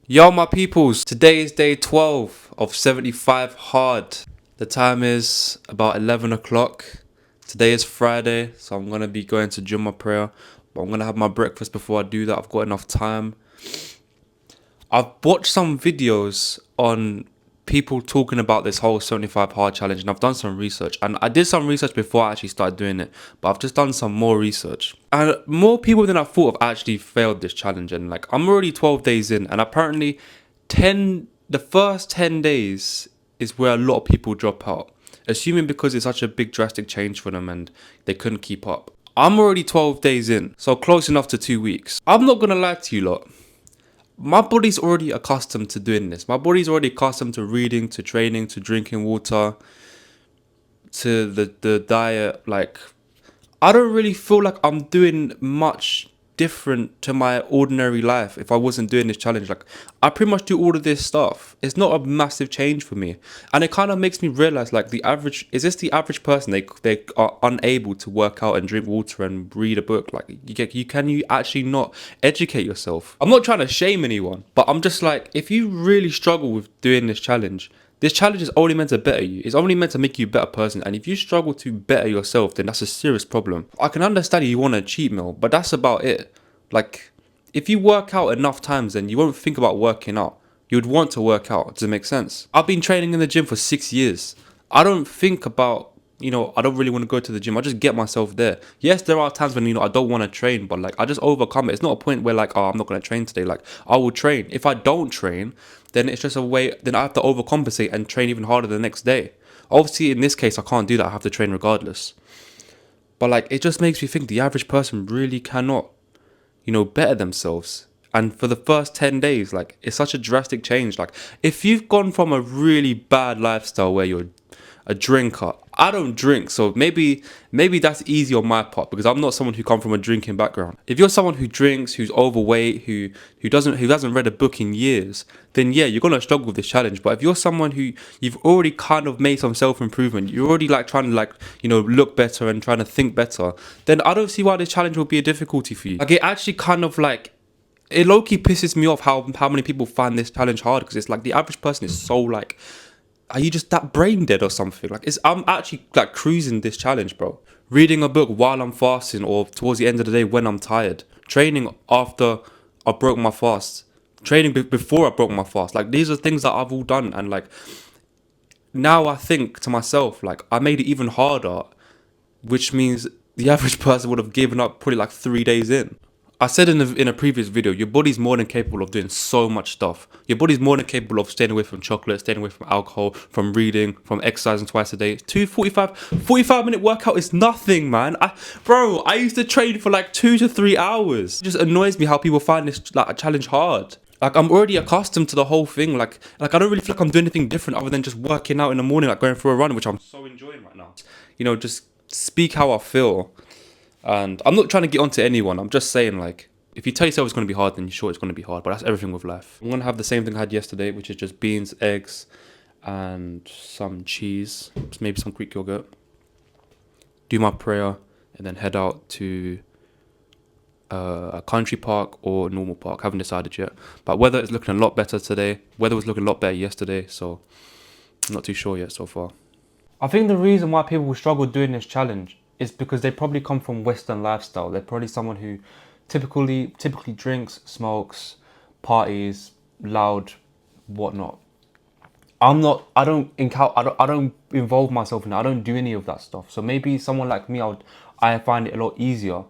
Yo, my peoples, today is day 12 of 75 hard. The time is about 11 o'clock. Today is Friday, so I'm gonna be going to Juma prayer, but I'm gonna have my breakfast before I do that. I've got enough time. I've watched some videos on people talking about this whole 75 hard challenge, and I've done some research. And I did some research before I actually started doing it, but I've just done some more research. And more people than I thought have actually failed this challenge. And like, I'm already 12 days in, and apparently, the first 10 days is where a lot of people drop out, assuming because it's such a big drastic change for them and they couldn't keep up. I'm already 12 days in, so close enough to 2 weeks. I'm not gonna lie to you lot, my body's already accustomed to doing this. My body's already accustomed to reading, to training, to drinking water, to the diet. Like, I don't really feel like I'm doing much different to my ordinary life if I wasn't doing this challenge. Like, I pretty much do all of this stuff. It's not a massive change for me. And it kind of makes me realize, like, the average person? They are unable to work out and drink water and read a book. Like, you actually not educate yourself? I'm not trying to shame anyone, but I'm just like, if you really struggle with doing this challenge is only meant to better you. It's only meant to make you a better person. And if you struggle to better yourself, then that's a serious problem. I can understand you want a cheat meal, but that's about it. Like, if you work out enough times, then you won't think about working out. You would want to work out. Does it make sense? I've been training in the gym for 6 years. I don't think about, I don't really want to go to the gym. I just get myself there. Yes, there are times when, I don't want to train, but like, I just overcome it. It's not a point where like, oh, I'm not going to train today. Like, I will train. If I don't train, then it's just a way, then I have to overcompensate and train even harder the next day. Obviously, in this case, I can't do that. I have to train regardless. But like, it just makes me think the average person really cannot, better themselves. And for the first 10 days, like, it's such a drastic change. Like, if you've gone from a really bad lifestyle where you're a drinker. I don't drink, so maybe that's easy on my part because I'm not someone who come from a drinking background. If you're someone who drinks, who's overweight, who hasn't read a book in years, then yeah, you're gonna struggle with this challenge. But if you're someone who you've already kind of made some self improvement, you're already like trying to like look better and trying to think better, then I don't see why this challenge will be a difficulty for you. Like, it actually kind of like, it low-key pisses me off how many people find this challenge hard because it's like the average person is so like, are you just that brain dead or something? Like, I'm actually like cruising this challenge, bro. Reading a book while I'm fasting or towards the end of the day when I'm tired. Training after I broke my fast. Training before I broke my fast. Like, these are things that I've all done. And like, now I think to myself, like, I made it even harder, which means the average person would have given up probably like 3 days in. I said in a previous video, your body's more than capable of doing so much stuff. Your body's more than capable of staying away from chocolate, staying away from alcohol, from reading, from exercising twice a day. 45 minute workout is nothing, man. I used to train for like 2 to 3 hours. It just annoys me how people find this like a challenge hard. Like, I'm already accustomed to the whole thing. Like I don't really feel like I'm doing anything different other than just working out in the morning, like going for a run, which I'm so enjoying right now. Just speak how I feel. And I'm not trying to get onto anyone. I'm just saying, like, if you tell yourself it's going to be hard, then you're sure it's going to be hard. But that's everything with life. I'm going to have the same thing I had yesterday, which is just beans, eggs, and some cheese, maybe some Greek yogurt. Do my prayer, and then head out to a country park or a normal park. Haven't decided yet. But weather is looking a lot better today. Weather was looking a lot better yesterday, so I'm not too sure yet so far. I think the reason why people struggle doing this challenge is because they probably come from Western lifestyle. They're probably someone who typically drinks, smokes, parties, loud, whatnot. I'm not. I don't encounter. I don't involve myself in it. I don't do any of that stuff. So maybe someone like me, I find it a lot easier.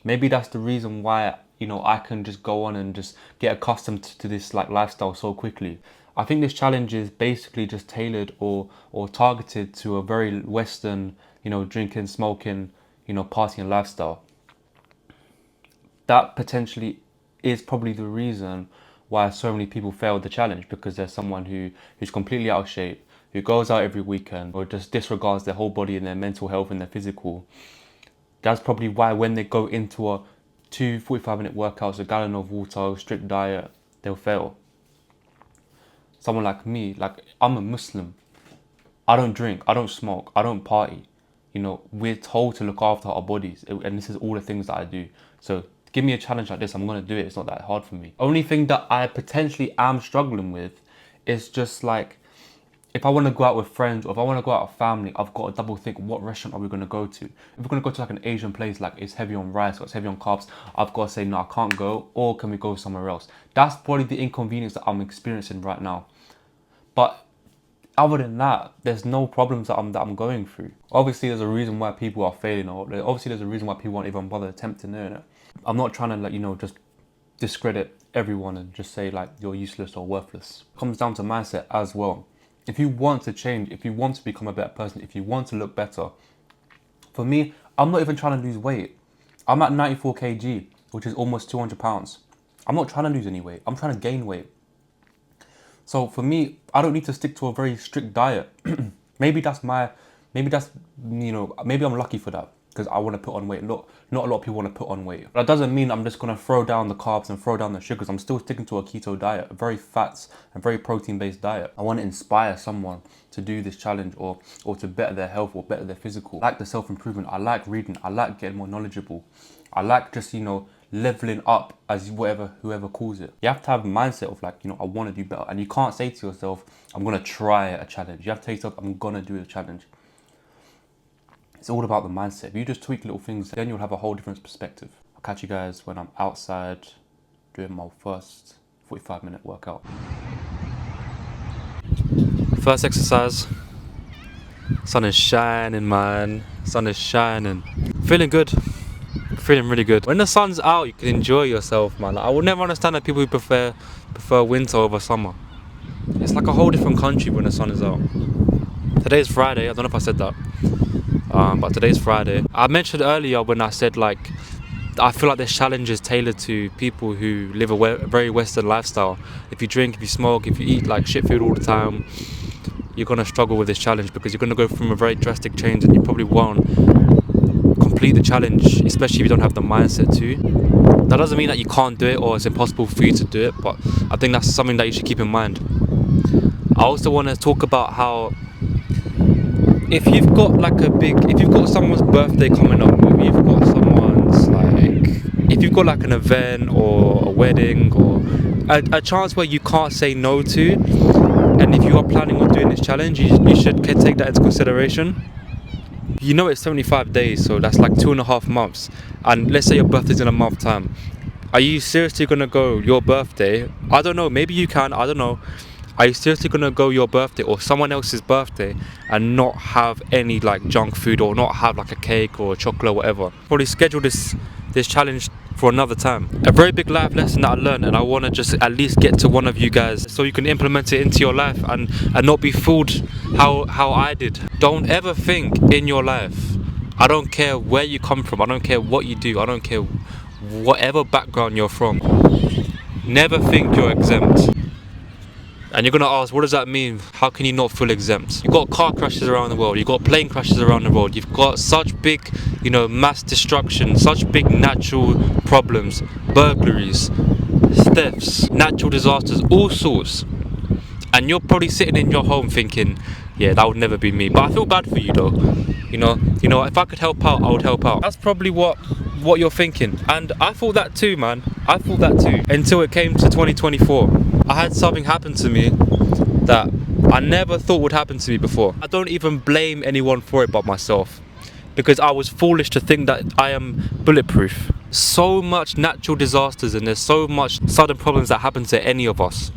Maybe that's the reason why I can just go on and just get accustomed to this like lifestyle so quickly. I think this challenge is basically just tailored or targeted to a very Western, drinking, smoking, partying lifestyle. That potentially is probably the reason why so many people fail the challenge, because there's someone who's completely out of shape, who goes out every weekend or just disregards their whole body and their mental health and their physical. That's probably why when they go into a 2 45-minute workouts, a gallon of water, strict diet, they'll fail. Someone like me, like, I'm a Muslim. I don't drink, I don't smoke, I don't party. We're told to look after our bodies, and this is all the things that I do. So give me a challenge like this, I'm gonna do it. It's not that hard for me. Only thing that I potentially am struggling with is just like, if I want to go out with friends or if I want to go out with family, I've got to double think, what restaurant are we going to go to? If we're going to go to like an Asian place, like it's heavy on rice or it's heavy on carbs, I've got to say, no, I can't go, or can we go somewhere else? That's probably the inconvenience that I'm experiencing right now. But other than that, there's no problems that I'm going through. Obviously, there's a reason why people are failing, or obviously there's a reason why people won't even bother attempting it. I'm not trying to, like, just discredit everyone and just say like you're useless or worthless. It comes down to mindset as well. If you want to change, if you want to become a better person, if you want to look better, for me, I'm not even trying to lose weight. I'm at 94 kg, which is almost 200 pounds. I'm not trying to lose any weight. I'm trying to gain weight. So for me, I don't need to stick to a very strict diet. maybe I'm lucky for that, because I want to put on weight. Not a lot of people want to put on weight. But that doesn't mean I'm just going to throw down the carbs and throw down the sugars. I'm still sticking to a keto diet, a very fats and very protein-based diet. I want to inspire someone to do this challenge or to better their health or better their physical. I like the self-improvement. I like reading. I like getting more knowledgeable. I like just, leveling up, as whoever calls it. You have to have a mindset of like, I want to do better. And you can't say to yourself, I'm going to try a challenge. You have to say to yourself, I'm going to do a challenge. It's all about the mindset. If you just tweak little things, then you'll have a whole different perspective. I'll catch you guys when I'm outside doing my first 45-minute workout. First exercise. Sun is shining, man. Sun is shining. Feeling good. Feeling really good. When the sun's out, you can enjoy yourself, man. Like, I will never understand that people who prefer winter over summer. It's like a whole different country when the sun is out. Today is Friday. I don't know if I said that. But today's Friday. I mentioned earlier when I said like, I feel like this challenge is tailored to people who live a very Western lifestyle. If you drink, if you smoke, if you eat like shit food all the time, you're gonna struggle with this challenge, because you're gonna go from a very drastic change and you probably won't complete the challenge, especially if you don't have the mindset to. That doesn't mean that you can't do it or it's impossible for you to do it, but I think that's something that you should keep in mind. I also want to talk about how if you've got someone's birthday coming up, if you've got like an event or a wedding or a chance where you can't say no to, and if you are planning on doing this challenge, you should take that into consideration. It's 75 days, so that's like 2.5 months, and let's say your birthday's in a month time. Are you seriously gonna go your birthday? I don't know, maybe you can, I don't know. Are you seriously gonna go your birthday or someone else's birthday and not have any like junk food, or not have like a cake or a chocolate or whatever? Probably schedule this challenge for another time. A very big life lesson that I learned, and I want to just at least get to one of you guys so you can implement it into your life and not be fooled how I did. Don't ever think in your life, I don't care where you come from, I don't care what you do, I don't care whatever background you're from, never think you're exempt. And you're gonna ask, what does that mean? How can you not feel exempt? You've got car crashes around the world, you've got plane crashes around the world, you've got such big, mass destruction, such big natural problems, burglaries, thefts, natural disasters, all sorts. And you're probably sitting in your home thinking, yeah, that would never be me. But I feel bad for you though. If I could help out, I would help out. That's probably what you're thinking. And I thought that too, man. I thought that too. Until it came to 2024. I had something happen to me that I never thought would happen to me before. I don't even blame anyone for it but myself, because I was foolish to think that I am bulletproof. So much natural disasters, and there's so much sudden problems that happen to any of us.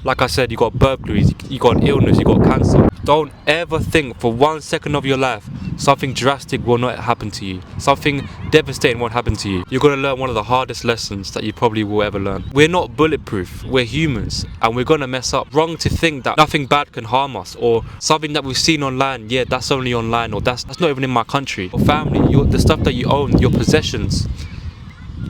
Like I said, you got burglaries, you got an illness, you got cancer. Don't ever think for 1 second of your life something drastic will not happen to you. Something devastating won't happen to you. You're going to learn one of the hardest lessons that you probably will ever learn. We're not bulletproof. We're humans, and we're going to mess up. Wrong to think that nothing bad can harm us, or something that we've seen online, yeah, that's only online, or that's not even in my country. Your family, the stuff that you own, your possessions.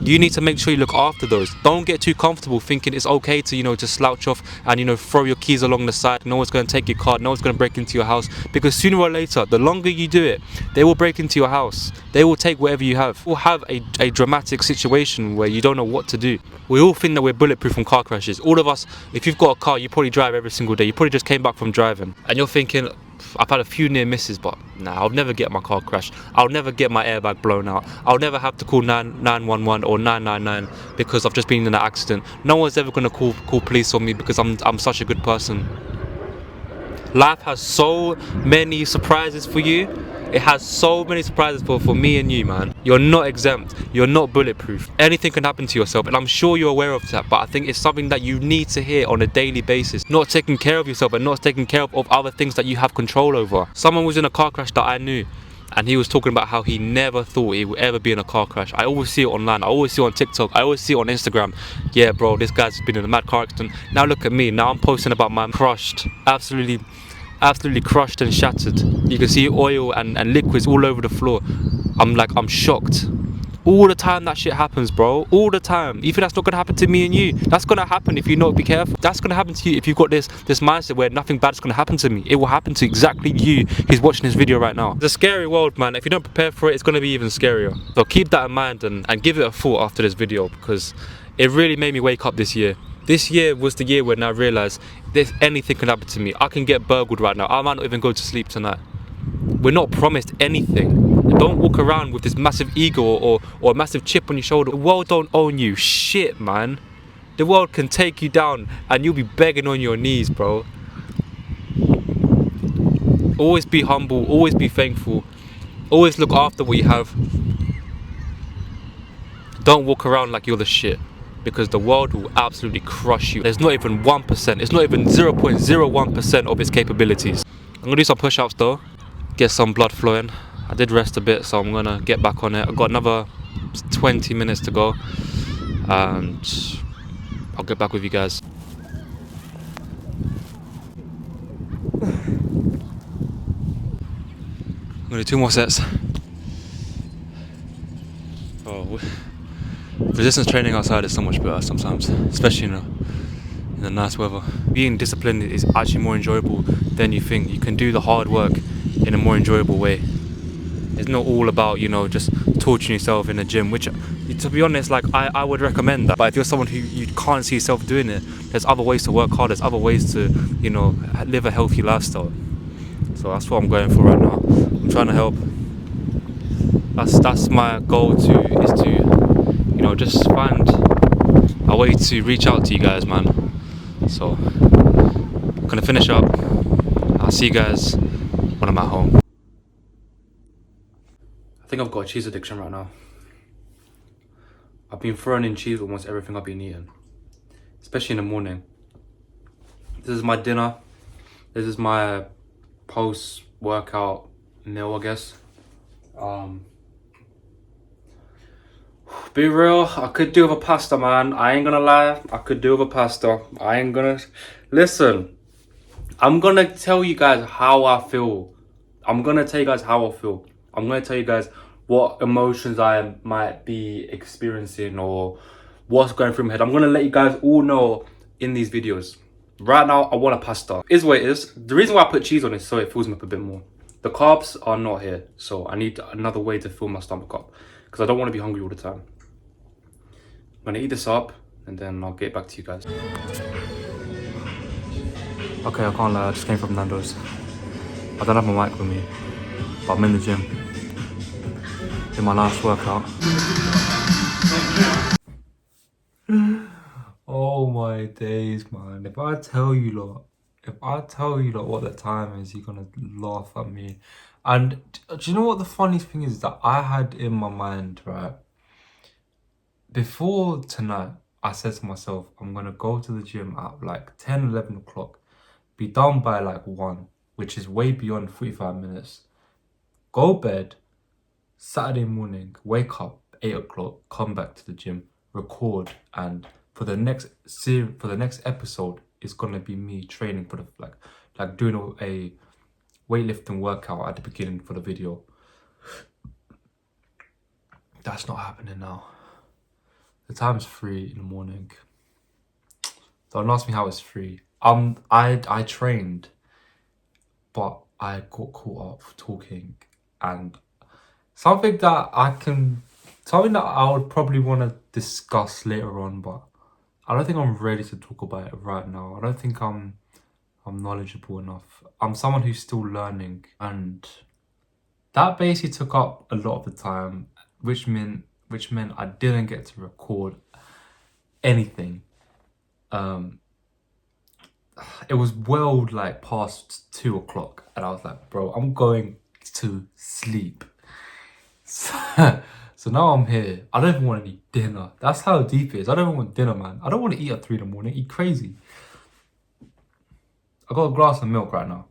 You need to make sure you look after those. Don't get too comfortable thinking it's okay to, just slouch off and, throw your keys along the side. No one's going to take your card. No one's going to break into your house. Because sooner or later, the longer you do it, they will break into your house. They will take whatever you have. We'll have a dramatic situation where you don't know what to do. We all think that we're bulletproof from car crashes. All of us, if you've got a car, you probably drive every single day. You probably just came back from driving. And you're thinking, I've had a few near misses, but nah, I'll never get my car crashed. I'll never get my airbag blown out. I'll never have to call 911 or 999 because I've just been in an accident. No one's ever gonna call police on me because I'm such a good person. Life has so many surprises for you. It has so many surprises for me and you, man. You're not exempt. You're not bulletproof. Anything can happen to yourself, and I'm sure you're aware of that, but I think it's something that you need to hear on a daily basis. Not taking care of yourself and not taking care of other things that you have control over. Someone was in a car crash that I knew, and he was talking about how he never thought he would ever be in a car crash. I always see it online. I always see it on TikTok. I always see it on Instagram. Yeah, bro, this guy's been in a mad car accident. Now look at me. Now I'm posting about my crushed. Absolutely crushed and shattered. You can see oil and liquids all over the floor. I'm shocked. All the time that shit happens, bro. All the time. You think that's not gonna happen to me and you? That's gonna happen if you not be careful. That's gonna happen to you if you've got this mindset where nothing bad's gonna happen to me. It will happen to exactly you who's watching this video right now. It's a scary world, man. If you don't prepare for it, it's gonna be even scarier. So keep that in mind and give it a thought after this video, because it really made me wake up this year. This year was the year when I realised anything can happen to me. I can get burgled right now. I might not even go to sleep tonight. We're not promised anything. Don't walk around with this massive ego or a massive chip on your shoulder. The world don't own you. Shit, man. The world can take you down and you'll be begging on your knees, bro. Always be humble. Always be thankful. Always look after what you have. Don't walk around like you're the shit, because the world will absolutely crush you. There's not even 1%, it's not even 0.01% of its capabilities. I'm gonna do some push-ups though, get some blood flowing. I did rest a bit, so I'm gonna get back on it. I've got another 20 minutes to go, and I'll get back with you guys. I'm gonna do 2 more sets. Oh, resistance training outside is so much better sometimes, especially in the nice weather. Being disciplined is actually more enjoyable than you think. You can do the hard work in a more enjoyable way. It's not all about, just torturing yourself in the gym, which, to be honest, I would recommend that. But if you're someone who you can't see yourself doing it, there's other ways to work hard. There's other ways to, live a healthy lifestyle. So that's what I'm going for right now. I'm trying to help. That's my goal is to, just find a way to reach out to you guys, man. So I'm gonna finish up. I'll see you guys when I'm at home. I think I've got a cheese addiction right now. I've been throwing in cheese almost everything I've been eating, especially in the morning. This is my dinner. This is my post-workout meal, I guess. Be real, I could do with a pasta, man. I ain't gonna lie, I could do with a pasta. Listen, I'm gonna tell you guys how I feel. I'm gonna tell you guys what emotions I might be experiencing or what's going through my head. I'm gonna let you guys all know in these videos. Right now, I want a pasta. Is what it is. The reason why I put cheese on it is so it fills me up a bit more. The carbs are not here, so I need another way to fill my stomach up, because I don't want to be hungry all the time. I'm gonna eat this up and then I'll get back to you guys. Okay, I can't lie, I just came from Nando's. I don't have my mic with me, but I'm in the gym. In my last workout. Oh my days, man. If I tell you lot what the time is, you're gonna laugh at me. And do you know what the funniest thing is that I had in my mind, right? Before tonight, I said to myself, I'm gonna go to the gym at like 10, 11 o'clock, be done by like 1, which is way beyond 45 minutes. Go bed, Saturday morning, wake up 8 o'clock, come back to the gym, record, and for the next episode, it's gonna be me training for the like doing a weightlifting workout at the beginning for the video. That's not happening now. The time's 3 in the morning. Don't ask me how it's 3. I trained, but I got caught up talking, and something that I would probably want to discuss later on, but I don't think I'm ready to talk about it right now. I don't think I'm I'm knowledgeable enough. I'm someone who's still learning, and that basically took up a lot of the time, which meant I didn't get to record anything. It was well like past 2 o'clock, and I was like, bro, I'm going to sleep. So now I'm here. I don't even want any dinner. That's how deep it is. I don't even want dinner, man. I don't want to eat at 3 in the morning. Eat crazy. I got a glass of milk right now.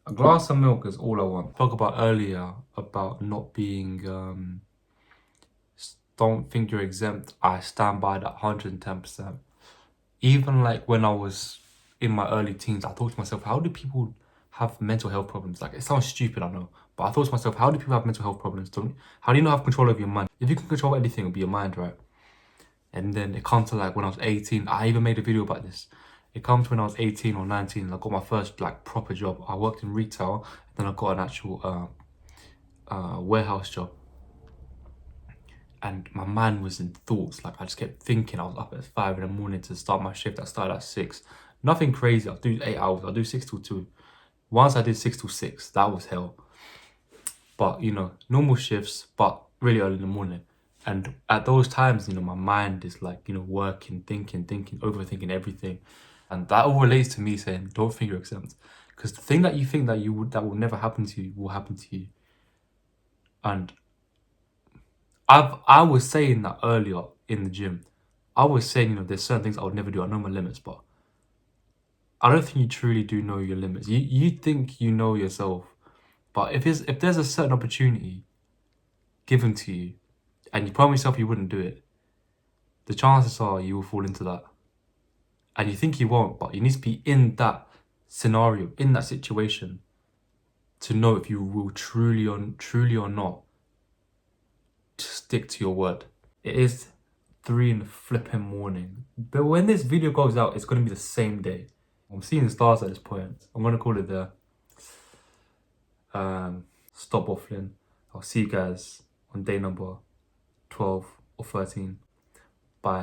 A glass of milk is all I want. Talk about earlier about not being, don't think you're exempt. I stand by that 110%. Even like when I was in my early teens, I thought to myself, how do people have mental health problems? Like, it sounds stupid, I know, but I thought to myself, how do people have mental health problems? How do you not have control over your mind? If you can control anything, it'll be your mind, right? And then it comes to like when I was 18, I even made a video about this. It comes when I was 18 or 19, and I got my first like proper job. I worked in retail, and then I got an actual warehouse job. And my mind was in thoughts. Like, I just kept thinking. I was up at 5 in the morning to start my shift. I started at 6. Nothing crazy. I'll do 8 hours. I'll do 6 till 2. Once I did 6 till 6. That was hell. But, you know, normal shifts, but really early in the morning. And at those times, you know, my mind is like, you know, working, thinking, overthinking everything. And that all relates to me saying, don't think you're exempt. Because the thing that you think that that will never happen to you will happen to you. And I was saying that earlier in the gym. I was saying, you know, there's certain things I would never do. I know my limits, but I don't think you truly do know your limits. You think you know yourself, but if there's a certain opportunity given to you, and you promise yourself you wouldn't do it, the chances are you will fall into that. And you think you won't, but you need to be in that scenario, in that situation, to know if you will truly or not stick to your word. It is 3 in the flipping morning. But when this video goes out, it's going to be the same day. I'm seeing the stars at this point. I'm going to call it there. Stop waffling. I'll see you guys on day number 12 or 13.